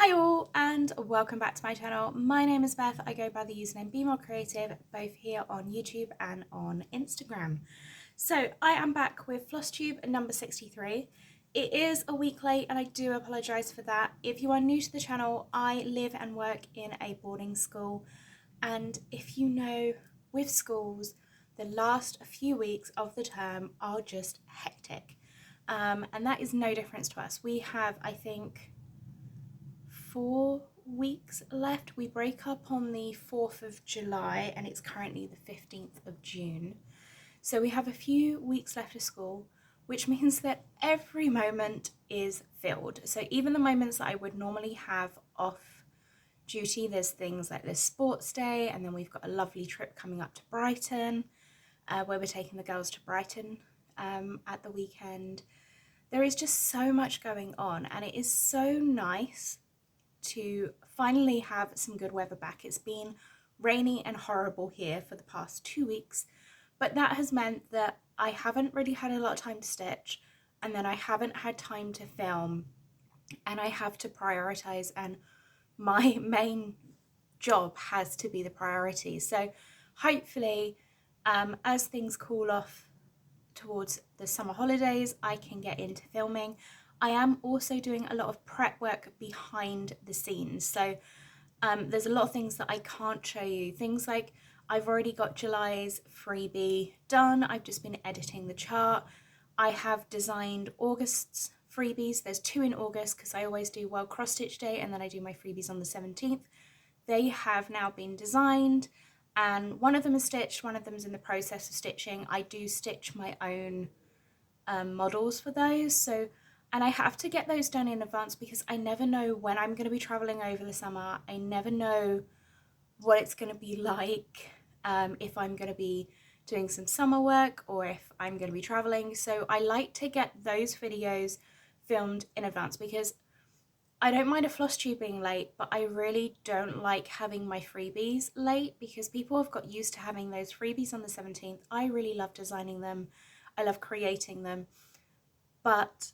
Hi all and welcome back to my channel. My name is Beth. I go by the username Be More Creative, both here on YouTube and on Instagram. So I am back with Flosstube number 63. It is a week late and I do apologise for that. If you are new to the channel, I live and work in a boarding school, and if you know, with schools, the last few weeks of the term are just hectic. And that is no difference to us. We have, I think, 4 weeks left. We break up on the 4th of July and it's currently the 15th of June. So we have a few weeks left of school, which means that every moment is filled. So even the moments that I would normally have off duty, there's things like this sports day, and then we've got a lovely trip coming up to Brighton, where we're taking the girls to Brighton at the weekend. There is just so much going on, and it is so nice to finally have some good weather back. It's been rainy and horrible here for the past 2 weeks, but that has meant that I haven't really had a lot of time to stitch, and then I haven't had time to film, and I have to prioritize, and my main job has to be the priority. So hopefully as things cool off towards the summer holidays, I can get into filming. I am also doing a lot of prep work behind the scenes. So there's a lot of things that I can't show you. Things like I've already got July's freebie done. I've just been editing the chart. I have designed August's freebies. There's 2 in August because I always do World Cross Stitch Day and then I do my freebies on the 17th. They have now been designed, and one of them is stitched, one of them is in the process of stitching. I do stitch my own models for those, so, and I have to get those done in advance because I never know when I'm going to be traveling over the summer. I never know what it's going to be like, if I'm going to be doing some summer work or if I'm going to be traveling. So I like to get those videos filmed in advance because I don't mind a floss tube being late, but I really don't like having my freebies late because people have got used to having those freebies on the 17th. I really love designing them. I love creating them, but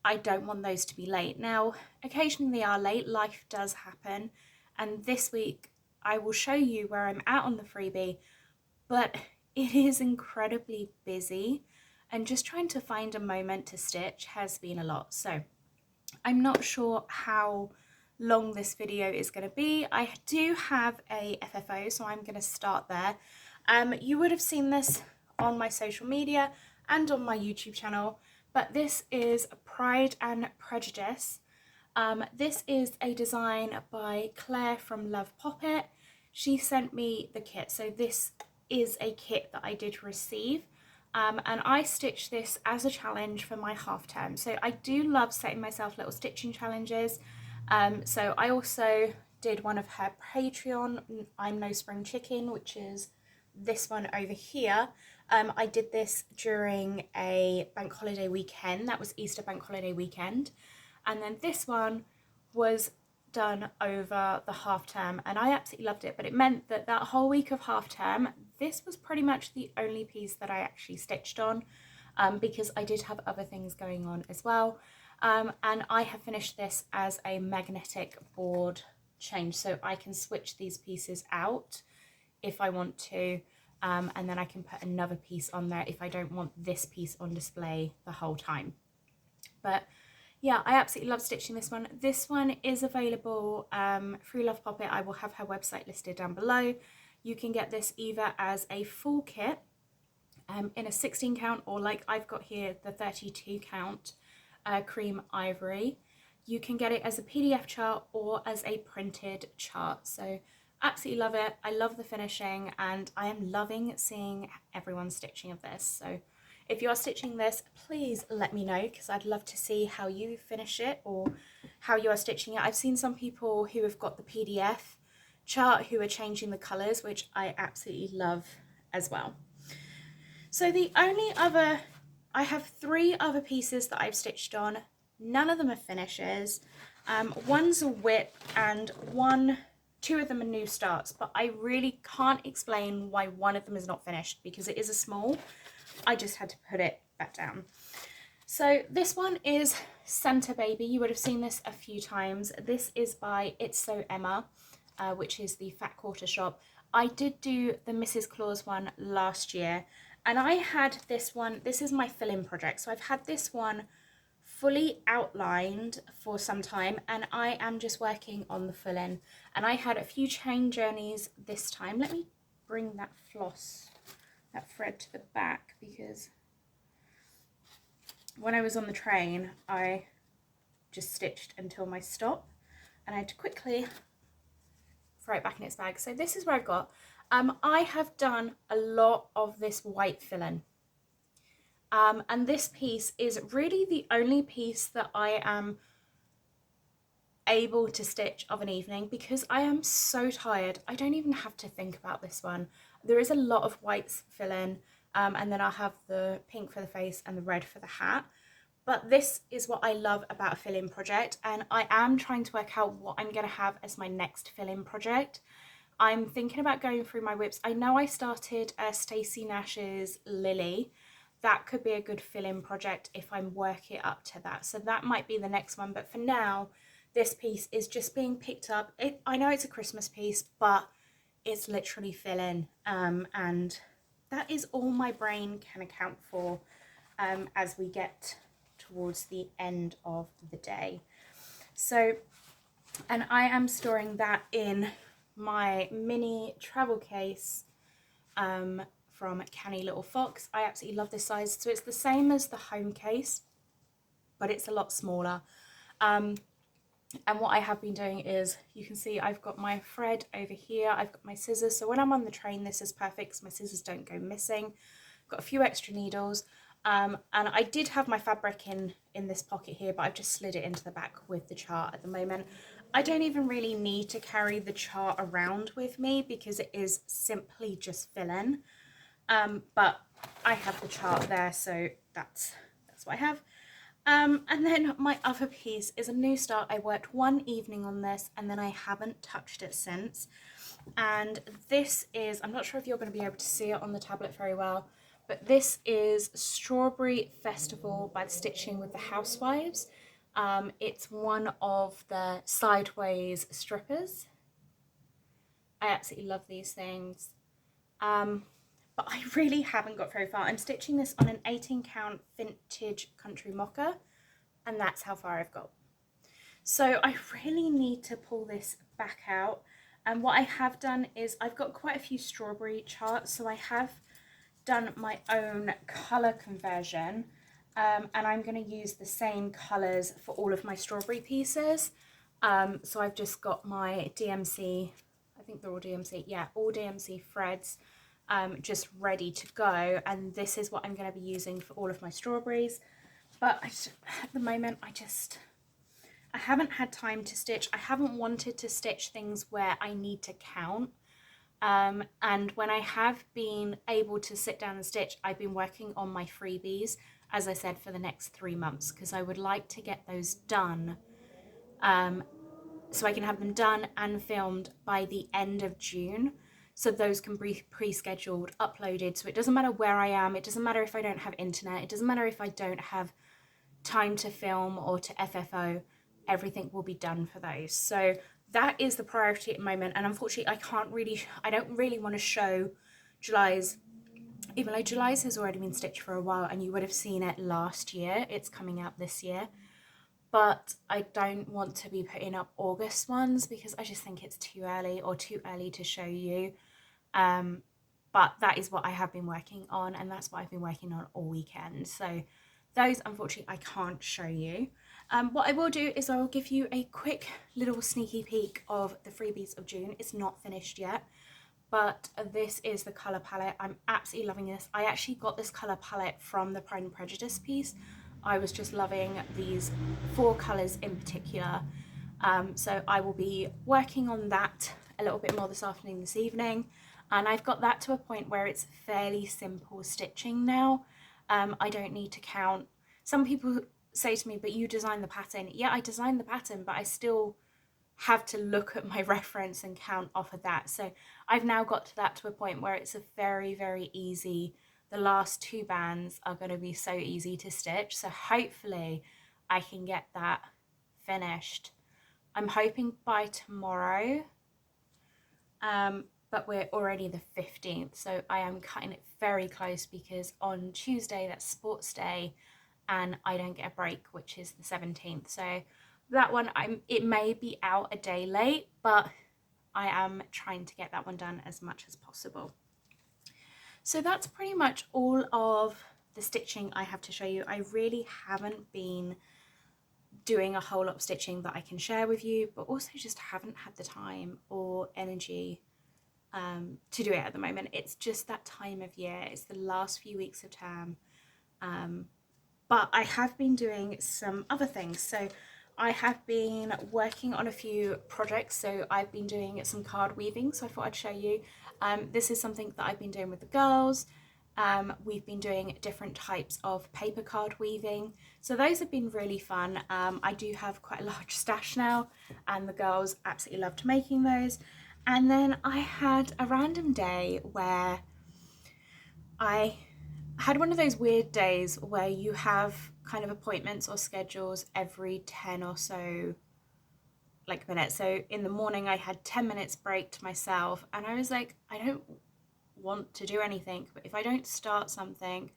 I don't want those to be late. Now, occasionally they are late, life does happen, and this week I will show you where I'm at on the freebie, but it is incredibly busy and just trying to find a moment to stitch has been a lot. So I'm not sure how long this video is going to be. I do have a FFO, so I'm going to start there. You would have seen this on my social media and on my YouTube channel, but this is Pride and Prejudice. This is a design by Claire from Love Poppet. She sent me the kit, so this is a kit that I did receive. And I stitched this as a challenge for my half term. So I do love setting myself little stitching challenges. So I also did one of her Patreon, I'm No Spring Chicken, which is this one over here. I did this during a bank holiday weekend. That was Easter bank holiday weekend. And then this one was done over the half term, and I absolutely loved it, but it meant that that whole week of half term, this was pretty much the only piece that I actually stitched on, because I did have other things going on as well. And I have finished this as a magnetic board change, so I can switch these pieces out if I want to, and then I can put another piece on there if I don't want this piece on display the whole time. But yeah, I absolutely love stitching this one. This one is available through Love Poppet. I will have her website listed down below. You can get this either as a full kit in a 16 count, or like I've got here, the 32 count cream ivory. You can get it as a PDF chart or as a printed chart. So absolutely love it. I love the finishing, and I am loving seeing everyone's stitching of this. So if you are stitching this, please let me know, because I'd love to see how you finish it or how you are stitching it. I've seen some people who have got the PDF chart who are changing the colours, which I absolutely love as well. So the only other, I have 3 other pieces that I've stitched on. None of them are finishes. One's a whip and 2 of them are new starts, but I really can't explain why one of them is not finished because it is a small. I just had to put it back down. So this one is Santa Baby. You would have seen this a few times. This is by It's So Emma, which is the Fat Quarter shop. I did do the Mrs. Claus one last year, and I had this one. This is my fill-in project. So I've had this one fully outlined for some time, and I am just working on the fill-in. And I had a few chain journeys this time. Let me bring that thread to the back, because when I was on the train, I just stitched until my stop, and I had to quickly throw it back in its bag. So this is where I've got. I have done a lot of this white fill-in. And this piece is really the only piece that I am able to stitch of an evening, because I am so tired. I don't even have to think about this one. There is a lot of whites fill-in, and then I'll have the pink for the face and the red for the hat. But this is what I love about a fill-in project, and I am trying to work out what I'm going to have as my next fill-in project. I'm thinking about going through my whips. I know I started Stacey Nash's Lily. That could be a good fill-in project if I'm working up to that. So that might be the next one. But for now, this piece is just being picked up. I know it's a Christmas piece, but it's literally fill-in. And that is all my brain can account for as we get towards the end of the day. So, and I am storing that in my mini travel case from Canny Little Fox. I absolutely love this size. So it's the same as the home case, but it's a lot smaller. And what I have been doing is, you can see I've got my thread over here, I've got my scissors. So when I'm on the train, this is perfect because my scissors don't go missing. I've got a few extra needles. And I did have my fabric in this pocket here, but I've just slid it into the back with the chart at the moment. I don't even really need to carry the chart around with me because it is simply just fill-in. But I have the chart there, so that's what I have. And then my other piece is a new start. I worked one evening on this and then I haven't touched it since. And this is, I'm not sure if you're going to be able to see it on the tablet very well, but this is Strawberry Festival by the Stitching with the Housewives. It's one of the sideways strippers. I absolutely love these things. But I really haven't got very far. I'm stitching this on an 18 count vintage country mocha, and that's how far I've got. So I really need to pull this back out. And what I have done is I've got quite a few strawberry charts, so I have done my own colour conversion, and I'm going to use the same colours for all of my strawberry pieces. So I've just got my DMC, I think they're all DMC, yeah, all DMC threads just ready to go, and this is what I'm going to be using for all of my strawberries. But at the moment I haven't had time to stitch. I haven't wanted to stitch things where I need to count. And when I have been able to sit down and stitch, I've been working on my freebies, as I said, for the next 3 months, because I would like to get those done so I can have them done and filmed by the end of June. So those can be pre-scheduled, uploaded. So it doesn't matter where I am. It doesn't matter if I don't have internet. It doesn't matter if I don't have time to film or to FFO. Everything will be done for those. So that is the priority at the moment. And unfortunately, I don't really want to show July's, even though July's has already been stitched for a while and you would have seen it last year. It's coming out this year. But I don't want to be putting up August ones because I just think it's too early to show you. But that is what I have been working on, and that's what I've been working on all weekend. So those, unfortunately, I can't show you. What I will do is I will give you a quick little sneaky peek of the freebies of June. It's not finished yet, but this is the colour palette. I'm absolutely loving this. I actually got this colour palette from the Pride and Prejudice piece. I was just loving these 4 colours in particular. So I will be working on that a little bit more this afternoon, this evening. And I've got that to a point where it's fairly simple stitching now. I don't need to count. Some people say to me, but you designed the pattern. Yeah, I designed the pattern, but I still have to look at my reference and count off of that. So I've now got to a point where it's a very, very easy the last 2 bands are going to be so easy to stitch. So hopefully I can get that finished. I'm hoping by tomorrow, but we're already the 15th, so I am cutting it very close because on Tuesday that's sports day and I don't get a break, which is the 17th. So that one, it may be out a day late, but I am trying to get that one done as much as possible. So that's pretty much all of the stitching I have to show you. I really haven't been doing a whole lot of stitching that I can share with you, but also just haven't had the time or energy to do it at the moment. It's just that time of year. It's the last few weeks of term. But I have been doing some other things. So I have been working on a few projects. So I've been doing some card weaving. So I thought I'd show you. This is something that I've been doing with the girls. We've been doing different types of paper card weaving. So those have been really fun. I do have quite a large stash now and the girls absolutely loved making those. And then I had a random day where I had one of those weird days where you have kind of appointments or schedules every 10 or so minutes. So in the morning I had 10 minutes break to myself and I was like, I don't want to do anything, but if I don't start something,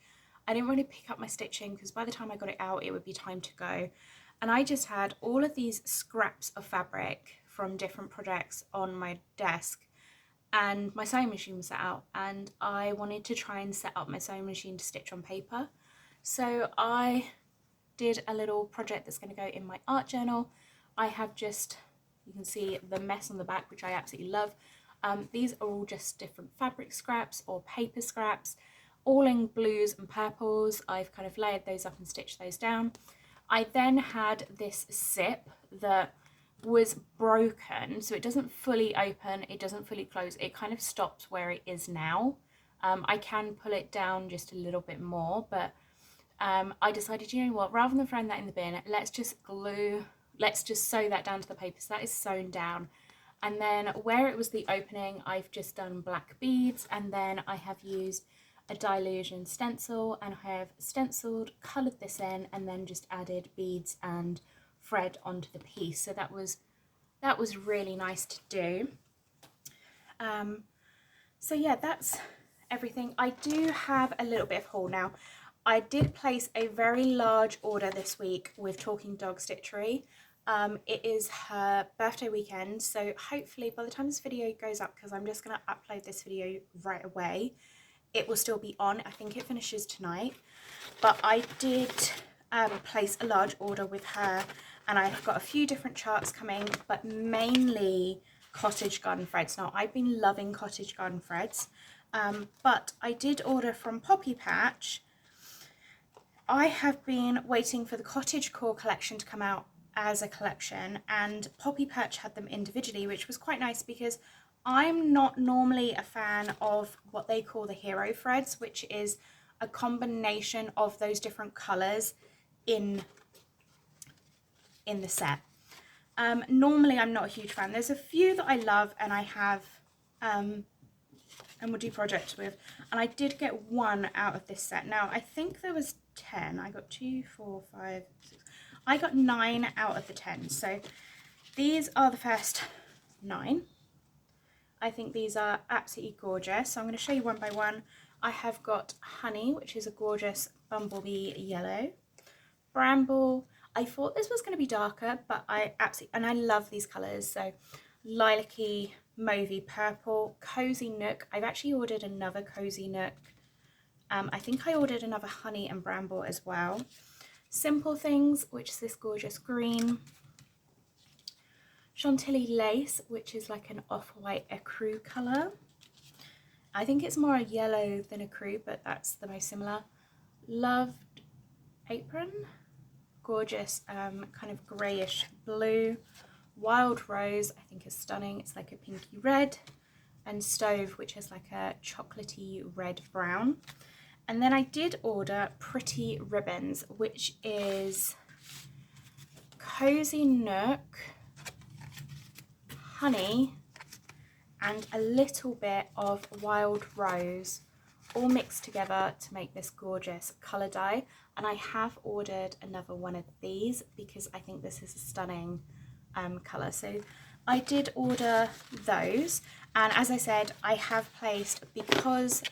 I didn't really pick up my stitching because by the time I got it out it would be time to go. And I just had all of these scraps of fabric from different projects on my desk and my sewing machine was set out and I wanted to try and set up my sewing machine to stitch on paper. So I did a little project that's going to go in my art journal. I have just, you can see the mess on the back, which I absolutely love. These are all just different fabric scraps or paper scraps, all in blues and purples. I've kind of layered those up and stitched those down. I then had this zip that was broken, so it doesn't fully open, it doesn't fully close, it kind of stops where it is now. I can pull it down just a little bit more, but I decided, you know what, rather than throwing that in the bin, let's just sew that down to the paper. So that is sewn down. And then where it was the opening, I've just done black beads, and then I have used a Dilution stencil and I have stenciled, coloured this in, and then just added beads and thread onto the piece. So that was really nice to do. So yeah, that's everything. I do have a little bit of haul now. I did place a very large order this week with Talking Dog Stitchery. It is her birthday weekend, so hopefully by the time this video goes up, because I'm just going to upload this video right away, it will still be on. I think it finishes tonight, but I did place a large order with her and I've got a few different charts coming, but mainly cottage garden threads. Now I've been loving cottage garden threads, but I did order from Poppy Patch. I have been waiting for the Cottage Core collection to come out as a collection, and Poppy Patch had them individually, which was quite nice because I'm not normally a fan of what they call the hero threads, which is a combination of those different colours in the set. Normally I'm not a huge fan. There's a few that I love and I have and we'll do projects with, and I did get one out of this set. Now I think there was 10. I got 2, 4, 5, 6. I got 9 out of the 10. So these are the first 9. I think these are absolutely gorgeous. So I'm going to show you one by one. I have got Honey, which is a gorgeous bumblebee yellow. Bramble. I thought this was going to be darker, but I love these colours. So lilac-y, mauvey purple, Cozy Nook. I've actually ordered another Cozy Nook. I think I ordered another Honey and Bramble as well. Simple Things, which is this gorgeous green. Chantilly Lace, which is like an off-white ecru colour. I think it's more a yellow than ecru, but that's the most similar. Loved Apron, gorgeous kind of greyish blue. Wild Rose, I think is stunning. It's like a pinky red. And Stove, which is like a chocolatey red brown. And then I did order Pretty Ribbons, which is Cozy Nook, Honey, and a little bit of Wild Rose all mixed together to make this gorgeous colour dye. And I have ordered another one of these because I think this is a stunning colour. So I did order those, and as I said, I have placed, because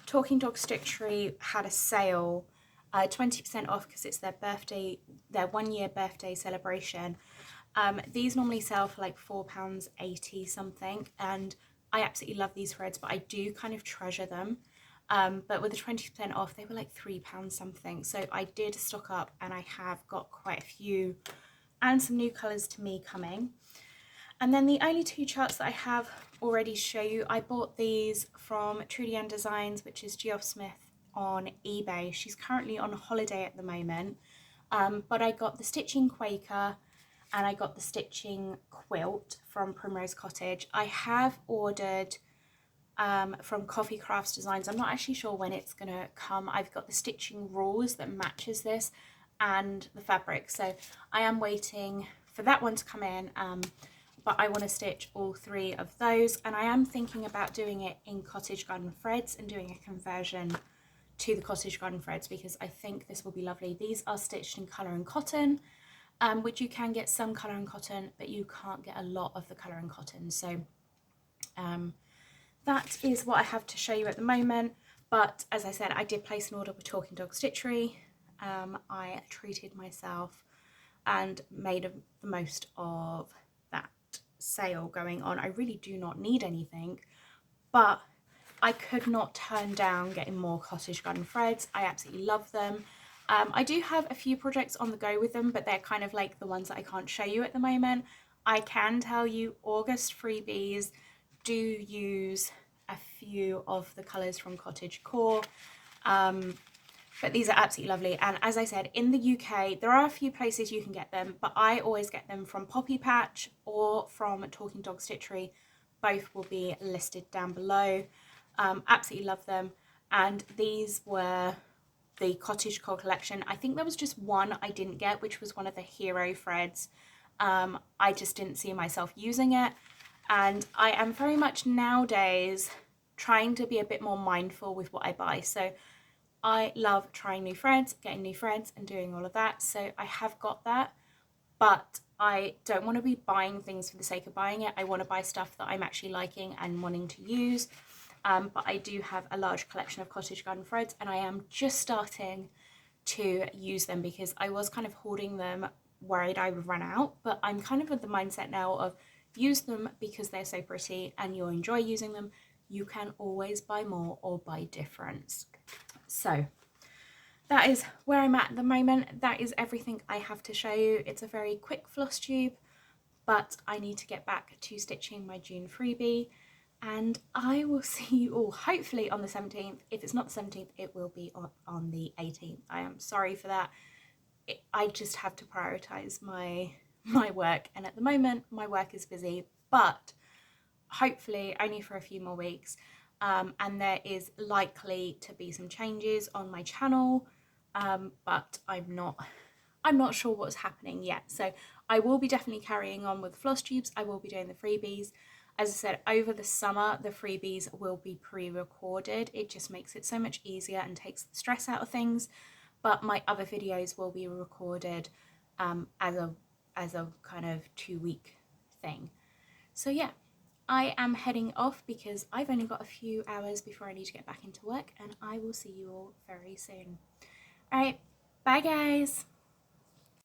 Talking Dog Stitchery had a sale, 20% off because it's their birthday, their 1-year birthday celebration. These normally sell for like £4.80 something, and I absolutely love these threads, but I do kind of treasure them. But with the 20% off, they were like £3 something. So I did stock up, and I have got quite a few and some new colours to me coming. And then the only two charts that I have already to show you, I bought these from Trudy Ann Designs, which is Geoff Smith on eBay. She's currently on holiday at the moment, but I got the Stitching Quaker and I got the Stitching Quilt from Primrose Cottage. I have ordered from Coffee Crafts Designs. I'm not actually sure when it's gonna come. I've got the Stitching Rules that matches this and the fabric, so I am waiting for that one to come in, but I want to stitch all 3 of those, and I am thinking about doing it in Cottage Garden threads and doing a conversion to the Cottage Garden threads because I think this will be lovely. These are stitched in colour and cotton, which you can get some colour and cotton, but you can't get a lot of the colour and cotton. So that is what I have to show you at the moment. But as I said, I did place an order with Talking Dog Stitchery. I treated myself and made the most of that sale going on. I really do not need anything, but I could not turn down getting more Cottage Garden threads. I absolutely love them. I do have a few projects on the go with them, but they're kind of like the ones that I can't show you at the moment. I can tell you August freebies do use a few of the colours from Cottage Core, but these are absolutely lovely. And as I said, in the UK, there are a few places you can get them, but I always get them from Poppy Patch or from Talking Dog Stitchery. Both will be listed down below. Absolutely love them. And these were the Cottage Core collection. I think there was just one I didn't get, which was one of the hero threads. I just didn't see myself using it. And I am very much nowadays trying to be a bit more mindful with what I buy. So I love trying new threads, getting new threads and doing all of that. So I have got that, but I don't want to be buying things for the sake of buying it. I want to buy stuff that I'm actually liking and wanting to use. But I do have a large collection of Cottage Garden threads, and I am just starting to use them because I was kind of hoarding them, worried I would run out, but I'm kind of with the mindset now of use them because they're so pretty and you'll enjoy using them. You can always buy more or buy different. So that is where I'm at the moment. That is everything I have to show you. It's a very quick floss tube, but I need to get back to stitching my June freebie, and I will see you all hopefully on the 17th. If it's not the 17th, it will be on the 18th. I am sorry for that. I just have to prioritize my work, and at the moment my work is busy, but hopefully only for a few more weeks. And there is likely to be some changes on my channel, but I'm not sure what's happening yet. So I will be definitely carrying on with floss tubes. I will be doing the freebies. As I said, over the summer, the freebies will be pre-recorded. It just makes it so much easier and takes the stress out of things. But my other videos will be recorded as a kind of 2-week thing. So yeah. I am heading off because I've only got a few hours before I need to get back into work, and I will see you all very soon. All right, bye guys.